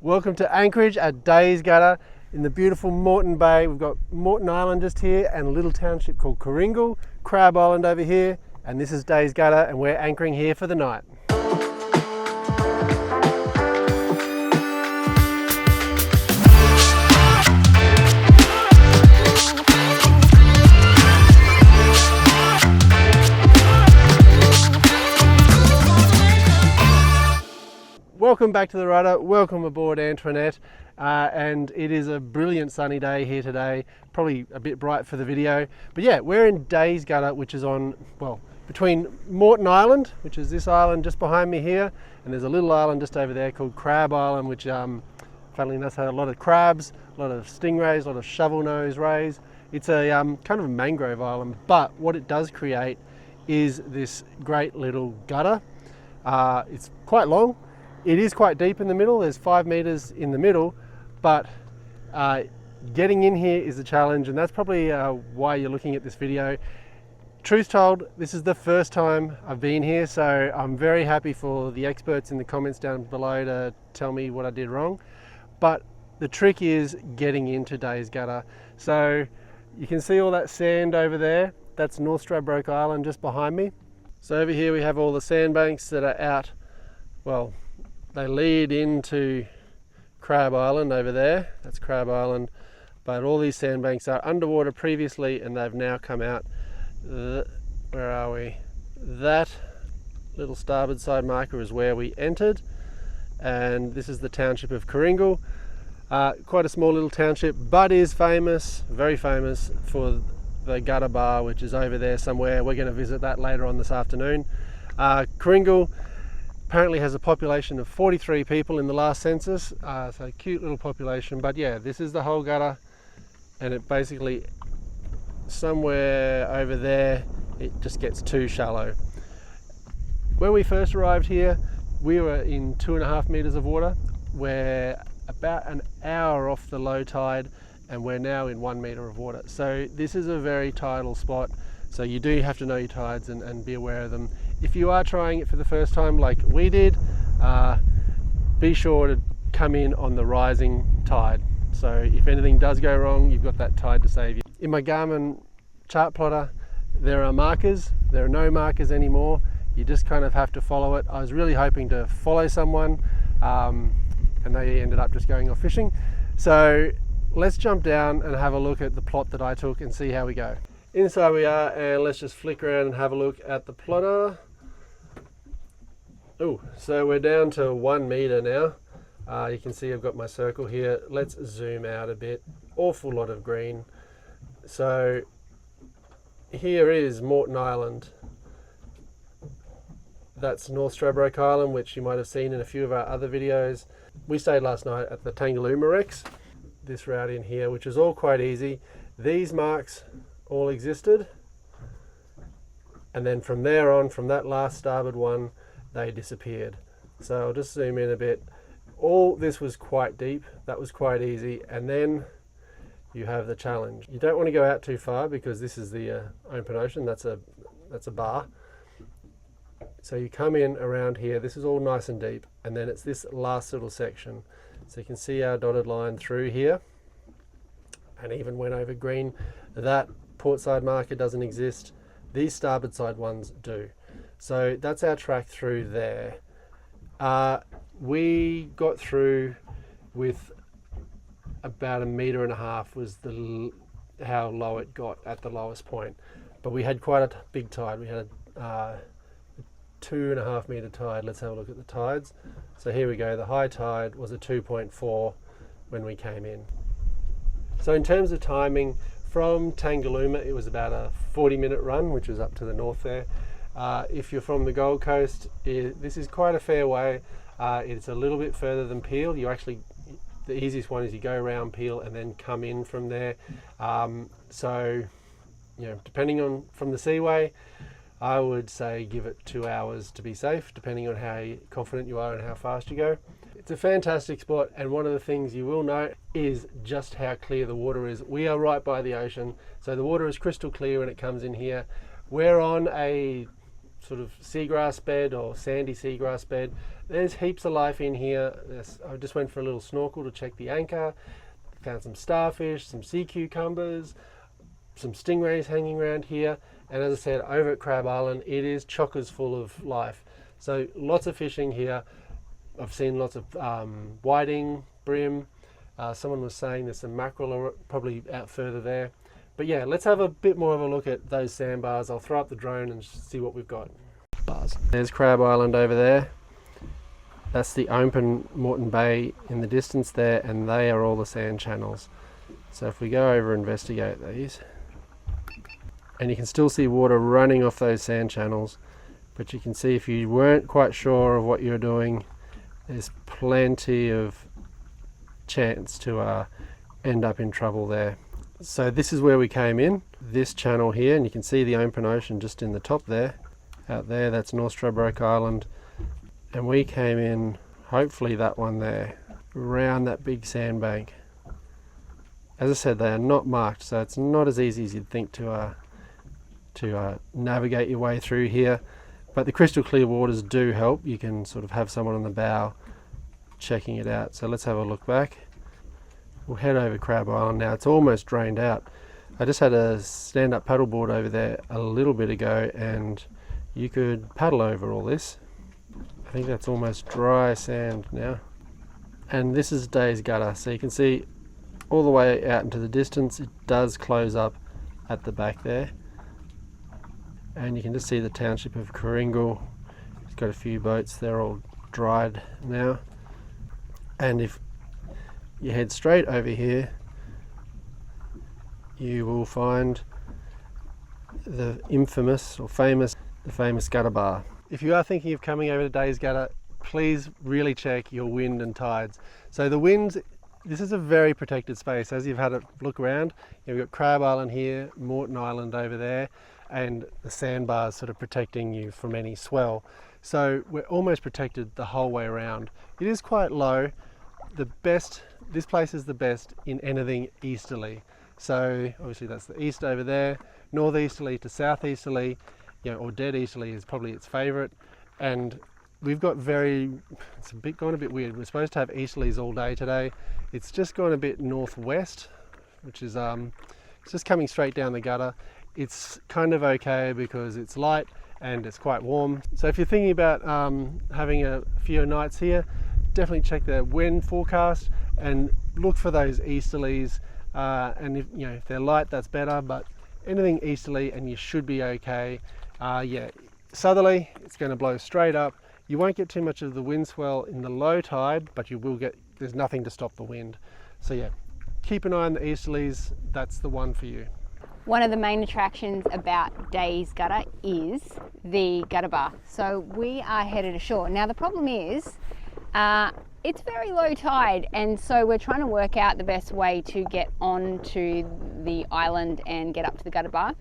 Welcome to Anchorage at Days Gutter in the beautiful Moreton Bay. We've got Moreton Island just here and a little township called Kooringal, Crab Island over here, and this is Days Gutter and we're anchoring here for the night. Welcome back to the rudder, welcome aboard Antoinette, and it is a brilliant sunny day here today, probably a bit bright for the video, but yeah, we're in Days Gutter, which is on, well, between Moreton Island, which is this island just behind me here, and there's a little island just over there called Crab Island, which funnily enough has a lot of crabs, a lot of stingrays, a lot of shovel-nosed rays. It's a kind of a mangrove island, but what it does create is this great little gutter. It's quite long. It is quite deep in the middle, there's 5 meters in the middle, but getting in here is a challenge, and that's probably why you're looking at this video. Truth told, this is the first time I've been here, so I'm very happy for the experts in the comments down below to tell me what I did wrong. But the trick is getting into Days Gutter. So you can see all that sand over there, that's North Stradbroke Island just behind me. So over here we have all the sandbanks that are out, well, they lead into Crab Island over there, that's Crab Island, but all these sandbanks are underwater previously and they've now come out. Where are we? That little starboard side marker is where we entered, and this is the township of Kooringal. Quite a small little township, but is famous, very famous for the gutter bar, which is over there somewhere. We're going to visit that later on this afternoon. Kooringal apparently has a population of 43 people in the last census, so a cute little population. But yeah, this is the whole gutter, and it basically, somewhere over there, it just gets too shallow. When we first arrived here, we were in 2.5 meters of water. We're about an hour off the low tide, and we're now in 1 meter of water. So this is a very tidal spot, so you do have to know your tides and be aware of them. If you are trying it for the first time like we did, be sure to come in on the rising tide. So if anything does go wrong, you've got that tide to save you. In my Garmin Chartplotter, there are markers. There are no markers anymore. You just kind of have to follow it. I was really hoping to follow someone, and they ended up just going off fishing. So let's jump down and have a look at the plot that I took and see how we go. Inside we are, and let's just flick around and have a look at the plotter. Oh, so we're down to 1 meter now. You can see I've got my circle here. Let's zoom out a bit. Awful lot of green. So here is Moreton Island. That's North Stradbroke Island, which you might have seen in a few of our other videos. We stayed last night at the Tangaluma Wrecks. This route in here, which is all quite easy. These marks all existed, and then from there on, from that last starboard one, they disappeared. So I'll just zoom in a bit. All this was quite deep, that was quite easy, and then you have the challenge. You don't want to go out too far because this is the open ocean, that's a bar. So you come in around here, this is all nice and deep, and then it's this last little section. So you can see our dotted line through here, and even went over green. That port side marker doesn't exist. These starboard side ones do. So that's our track through there. We got through with about 1.5 meters was how low it got at the lowest point. But we had quite a big tide. We had a 2.5 meter tide. Let's have a look at the tides. So here we go. The high tide was a 2.4 when we came in. So in terms of timing, from Tangaluma, it was about a 40-minute run, which is up to the north there. If you're from the Gold Coast, this is quite a fair way. It's a little bit further than Peel. The easiest one is you go around Peel and then come in from there. So, you know, depending on from the seaway, I would say give it 2 hours to be safe, depending on how confident you are and how fast you go. It's a fantastic spot, and one of the things you will note is just how clear the water is. We are right by the ocean, so the water is crystal clear when it comes in here. We're on a sort of seagrass bed or sandy seagrass bed. There's heaps of life in here. I just went for a little snorkel to check the anchor. Found some starfish, some sea cucumbers, some stingrays hanging around here. And as I said, over at Crab Island, it is chockers full of life. So lots of fishing here. I've seen lots of whiting, bream. Someone was saying there's some mackerel probably out further there. But yeah, let's have a bit more of a look at those sandbars. I'll throw up the drone and see what we've got. There's Crab Island over there. That's the open Moreton Bay in the distance there, and they are all the sand channels. So if we go over and investigate these, and you can still see water running off those sand channels, but you can see if you weren't quite sure of what you're doing, there's plenty of chance to end up in trouble there. So this is where we came in, this channel here, and you can see the open ocean just in the top there. Out there, that's North Stradbroke Island. And we came in, hopefully that one there, around that big sandbank. As I said, they are not marked, so it's not as easy as you'd think to navigate your way through here. But the crystal clear waters do help. You can sort of have someone on the bow checking it out. So let's have a look back. We'll head over Crab Island now. It's almost drained out. I just had a stand-up paddleboard over there a little bit ago, and you could paddle over all this. I think that's almost dry sand now. And this is Days Gutter, so you can see all the way out into the distance. It does close up at the back there, and you can just see the township of Kooringal. It's got a few boats, they're all dried now. And if you head straight over here, you will find the infamous or famous gutter bar. If you are thinking of coming over to Days Gutter, please really check your wind and tides. So the winds, this is a very protected space. As you've had a look around, you've got Crab Island here, Moreton Island over there, and the sandbars sort of protecting you from any swell. So we're almost protected the whole way around. It is quite low. This place is the best in anything easterly. So obviously that's the east over there, northeasterly to southeasterly, or dead easterly is probably its favourite. And we've got it's gone a bit weird. We're supposed to have easterlies all day today. It's just gone a bit northwest, which is it's just coming straight down the gutter. It's kind of okay because it's light and it's quite warm. So if you're thinking about having a few nights here, definitely check the wind forecast and look for those easterlies. And if they're light, that's better, but anything easterly and you should be okay. Yeah, southerly, it's going to blow straight up. You won't get too much of the wind swell in the low tide, but you will get, there's nothing to stop the wind. So yeah, keep an eye on the easterlies, that's the one for you. One of the main attractions about Days Gutter is the gutter bar. So we are headed ashore. Now the problem is, it's very low tide, and so we're trying to work out the best way to get onto the island and get up to the gutter bar.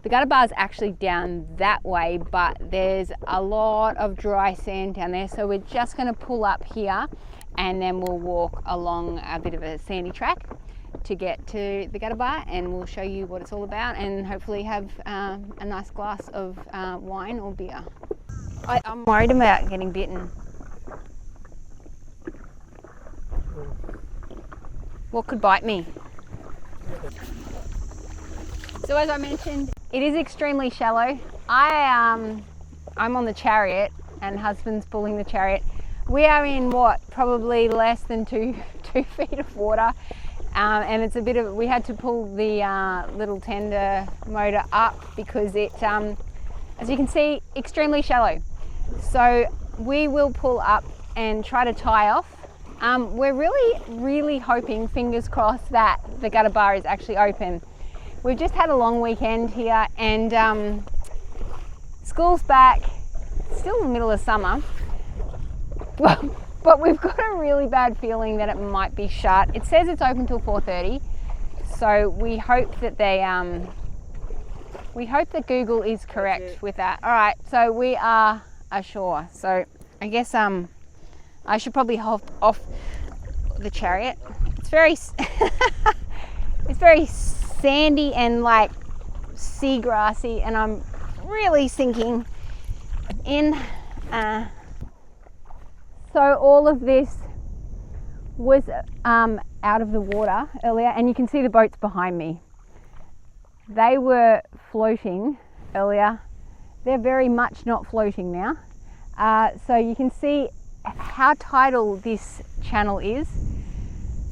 The gutter bar is actually down that way, but there's a lot of dry sand down there, so we're just going to pull up here and then we'll walk along a bit of a sandy track to get to the gutter bar, and we'll show you what it's all about and hopefully have a nice glass of wine or beer. I'm worried about getting bitten. What could bite me? So as I mentioned, it is extremely shallow. I'm on the chariot and husband's pulling the chariot. We are in what, probably less than two feet of water, and it's a bit of, we had to pull the little tender motor up because it, as you can see, extremely shallow. So we will pull up and try to tie off. We're really hoping, fingers crossed, that the gutter bar is actually open. We've just had a long weekend here, and school's back, still in the middle of summer, but we've got a really bad feeling that it might be shut. It says it's open till 4:30, so we hope that Google is correct with that. All right, so we are ashore. So I guess I should probably hop off the chariot. It's very it's very sandy and like seagrassy, and I'm really thinking So all of this was out of the water earlier, and you can see the boats behind me. They were floating earlier. They're very much not floating now. So you can see how tidal this channel is.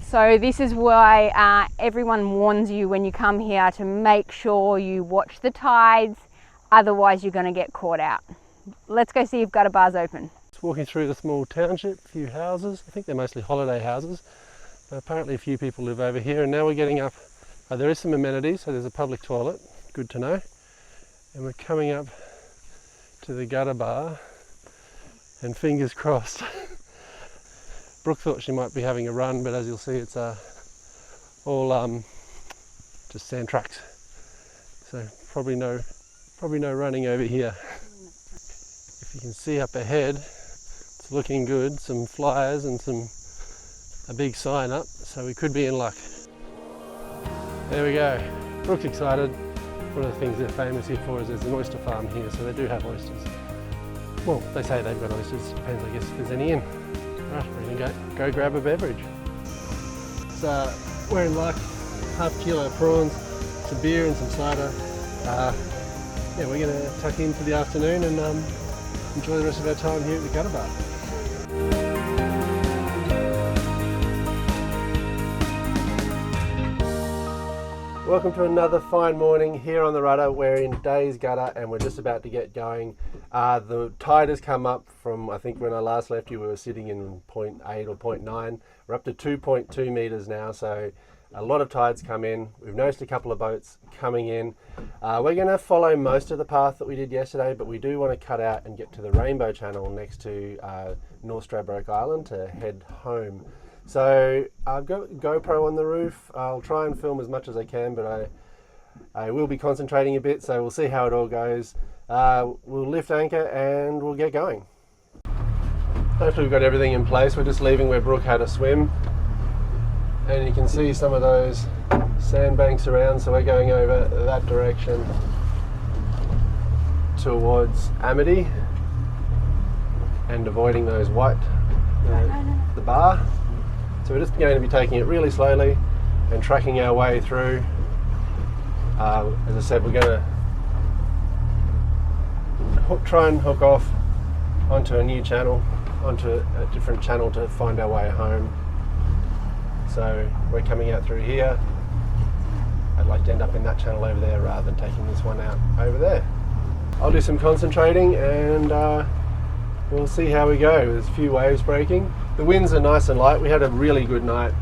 So this is why everyone warns you when you come here to make sure you watch the tides, otherwise you're going to get caught out. Let's go see if Gutta Bar's open. Just walking through the small township, a few houses. I think they're mostly holiday houses. But apparently a few people live over here, and now we're getting up. There is some amenities, so there's a public toilet, good to know. And we're coming up to the Gutta Bar, and fingers crossed. Brooke thought she might be having a run, but as you'll see, it's all just sand tracks. So probably no running over here. If you can see up ahead, it's looking good. Some flyers and a big sign up, so we could be in luck. There we go. Brooke's excited. One of the things they're famous here for is there's an oyster farm here, so they do have oysters. Well, they say they've got oysters. Depends, I guess, if there's any in. Right, we're gonna go grab a beverage. So we're in luck. Half kilo of prawns, some beer and some cider. Yeah, we're gonna tuck in for the afternoon and enjoy the rest of our time here at the Gutta Bar. Welcome to another fine morning here on the rudder. We're in Days Gutta and we're just about to get going. The tide has come up from, I think when I last left you, we were sitting in 0.8 or 0.9. We're up to 2.2 meters now, so a lot of tides come in. We've noticed a couple of boats coming in. We're going to follow most of the path that we did yesterday, but we do want to cut out and get to the Rainbow Channel next to North Stradbroke Island to head home. So I've got GoPro on the roof. I'll try and film as much as I can, but I will be concentrating a bit, so we'll see how it all goes. We'll lift anchor and we'll get going. Hopefully we've got everything in place. We're just leaving where Brooke had a swim, and you can see some of those sandbanks around, so we're going over that direction towards Amity and avoiding those white the bar. So we're just going to be taking it really slowly and tracking our way through. As I said, we're going to try and hook off onto a new channel, onto a different channel to find our way home. So we're coming out through here. I'd like to end up in that channel over there rather than taking this one out over there. I'll do some concentrating and we'll see how we go. There's a few waves breaking. The winds are nice and light. We had a really good night.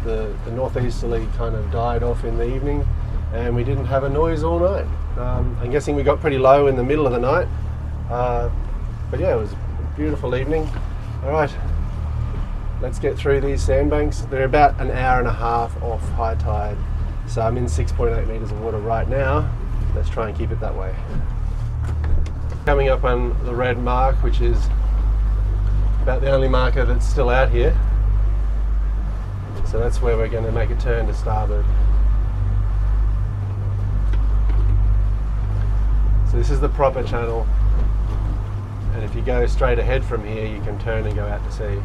The northeasterly kind of died off in the evening and we didn't have a noise all night. I'm guessing we got pretty low in the middle of the night. But yeah, it was a beautiful evening. All right, let's get through these sandbanks. They're about an hour and a half off high tide. So I'm in 6.8 meters of water right now. Let's try and keep it that way. Coming up on the red mark, which is about the only marker that's still out here. So that's where we're going to make a turn to starboard. So this is the proper channel, and if you go straight ahead from here you can turn and go out to sea.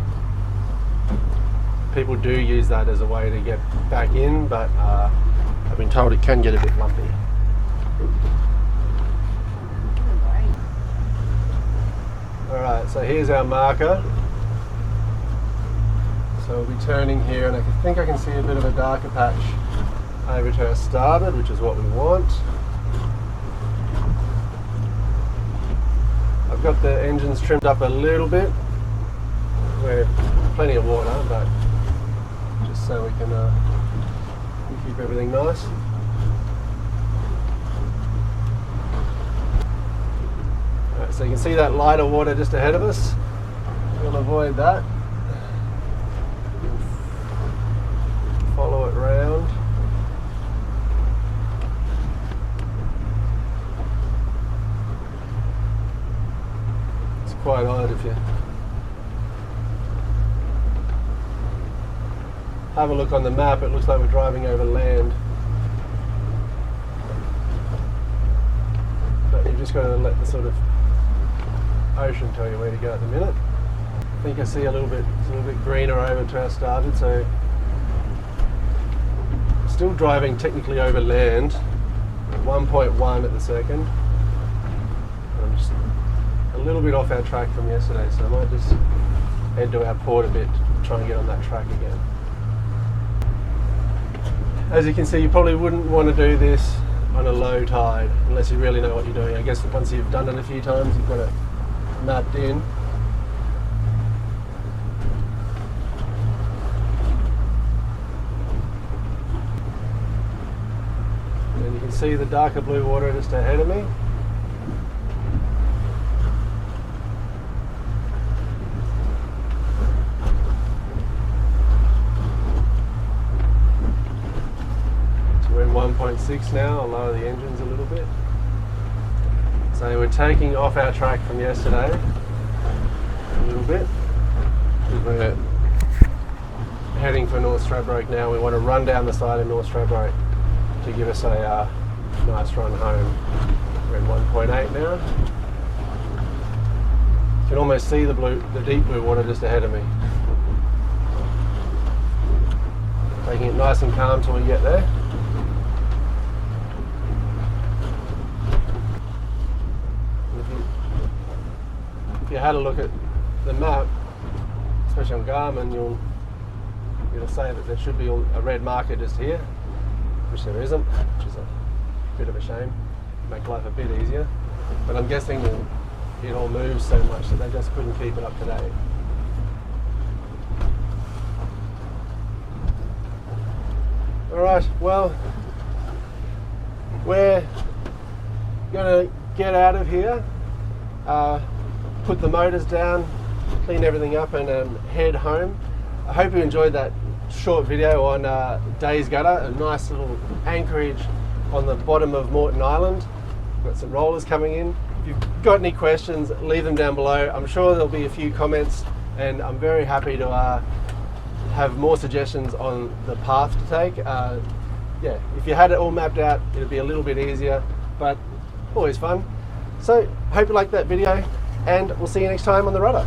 People do use that as a way to get back in, but I've been told it can get a bit lumpy. Alright, so here's our marker. So we'll be turning here, and I think I can see a bit of a darker patch over to our starboard, which is what we want. I've got the engines trimmed up a little bit. We're plenty of water, but just so we can keep everything nice. Alright, so you can see that lighter water just ahead of us. We'll avoid that. Follow it round. It's quite odd if you have a look on the map, it looks like we're driving over land. But you've just got to let the sort of ocean tell you where to go at the minute. I think I see it's a little bit greener over to our starboard, so still driving technically over land, 1.1 at the second. I'm just a little bit off our track from yesterday, so I might just head to our port a bit, try and get on that track again. As you can see, you probably wouldn't want to do this on a low tide unless you really know what you're doing. I guess once you've done it a few times, you've got it mapped in. And you can see the darker blue water just ahead of me. We're in 1.6 now. I'll lower the engines a little bit. So we're taking off our track from yesterday a little bit. We're heading for North Stradbroke now. We want to run down the side of North Stradbroke to give us a nice run home. We're in 1.8 now. You can almost see the deep blue water just ahead of me. Taking it nice and calm till we get there. If you had a look at the map, especially on Garmin, it'll say that there should be a red marker just here, which there isn't, which is a bit of a shame. Make life a bit easier, but I'm guessing it all moves so much that they just couldn't keep it up to date. Alright, well, we're going to get out of here, put the motors down, clean everything up and head home. I hope you enjoyed that short video on Days Gutter, a nice little anchorage on the bottom of Moreton Island. Got some rollers coming in. If you've got any questions, leave them down below. I'm sure there'll be a few comments, and I'm very happy to have more suggestions on the path to take. Yeah, if you had it all mapped out, it'd be a little bit easier, but always fun. So, hope you liked that video, and we'll see you next time on the rudder.